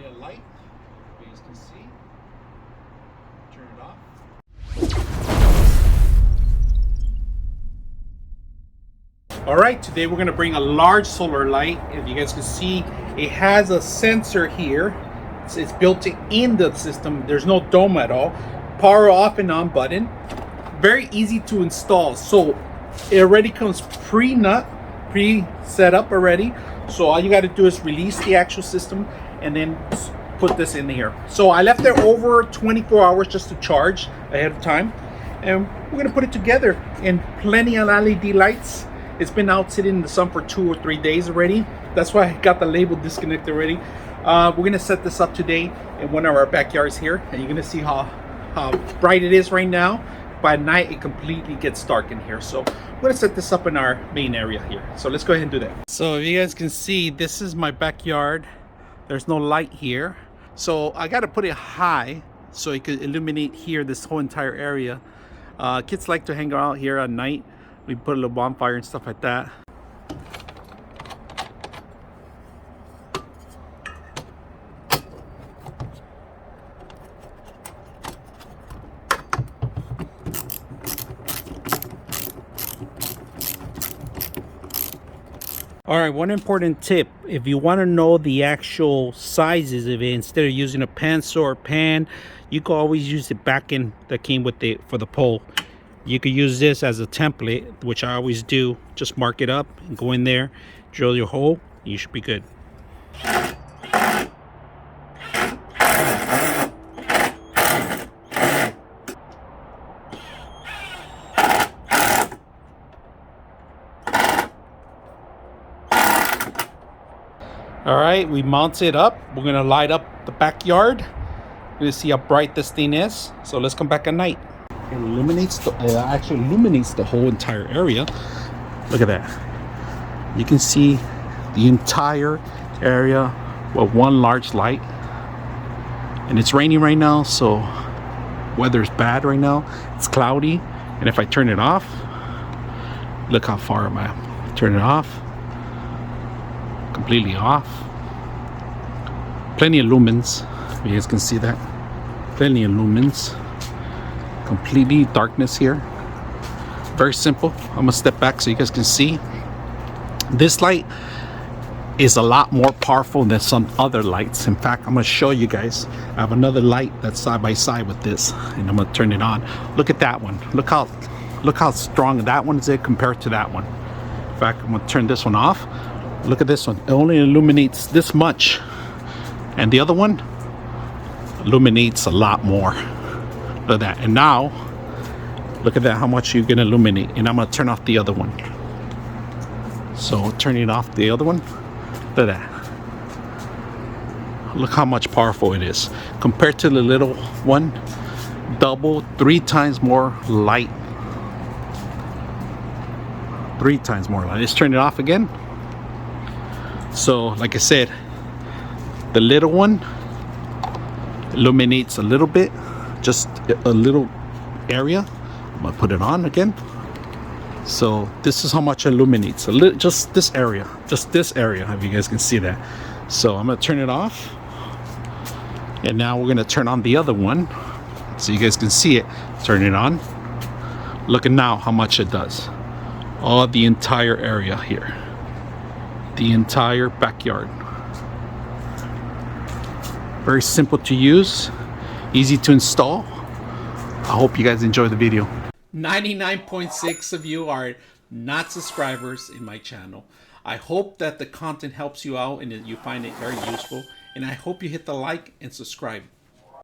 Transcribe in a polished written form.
a light, as you can see. Turn it off. All right, today we're gonna bring a large solar light. If you guys can see, it has a sensor here. It's built in the system. There's no dome at all. Power off and on button. Very easy to install. So it already comes pre-set up already. So all you got to do is release the actual system and then put this in here. So I left it over 24 hours just to charge ahead of time, and we're gonna put it together. And plenty of LED lights. It's been out sitting in the sun for 2 or 3 days already. That's why I got the label disconnected already. We're gonna set this up today in one of our backyards here, and you're gonna see how bright it is right now. By night, it completely gets dark in here. So we're gonna set this up in our main area here. So let's go ahead and do that. So if you guys can see, this is my backyard. There's no light here. So I gotta put it high so it could illuminate here, this whole entire area. Kids like to hang out here at night. We put a little bonfire and stuff like that. All right, one important tip: if you want to know the actual sizes of it, instead of using a pencil or pan, you can always use the backing that came with it for the pole. You could use this as a template, which I always do. Just mark it up and go in there, drill your hole, you should be good. All right, we mount it up. We're gonna light up the backyard. You're gonna see how bright this thing is. So let's come back at night. It actually illuminates the whole entire area. Look at that. You can see the entire area with one large light. And it's raining right now, so weather's bad right now. It's cloudy, and if I turn it off, look how far am I? Turn it off. Completely off. Plenty of lumens. You guys can see that. Plenty of lumens. Completely darkness here. Very simple. I'm gonna step back so you guys can see. This light is a lot more powerful than some other lights. In fact, I'm gonna show you guys. I have another light that's side by side with this, and I'm gonna turn it on. Look at that one. Look how strong that one is compared to that one. In fact, I'm gonna turn this one off. Look at this one. It only illuminates this much, and the other one illuminates a lot more. Look at that. And now look at that, how much you can illuminate. And I'm gonna turn off the other one. So turning off the other one, look at that. Look how much powerful it is compared to the little one. Double, 3 times more light. 3 times more light. Let's turn it off again. So like I said, the little one illuminates a little bit, just a little area. I'm gonna put it on again. So this is how much it illuminates. Just this area, if you guys can see that. So I'm gonna turn it off, and now we're gonna turn on the other one so you guys can see it. Turn it on. Look at now how much it does. All the entire area here, the entire backyard. Very simple to use, easy to install. I hope you guys enjoy the video. 99.6 of you are not subscribers in my channel. I hope that the content helps you out and that you find it very useful. And I hope you hit the like and subscribe.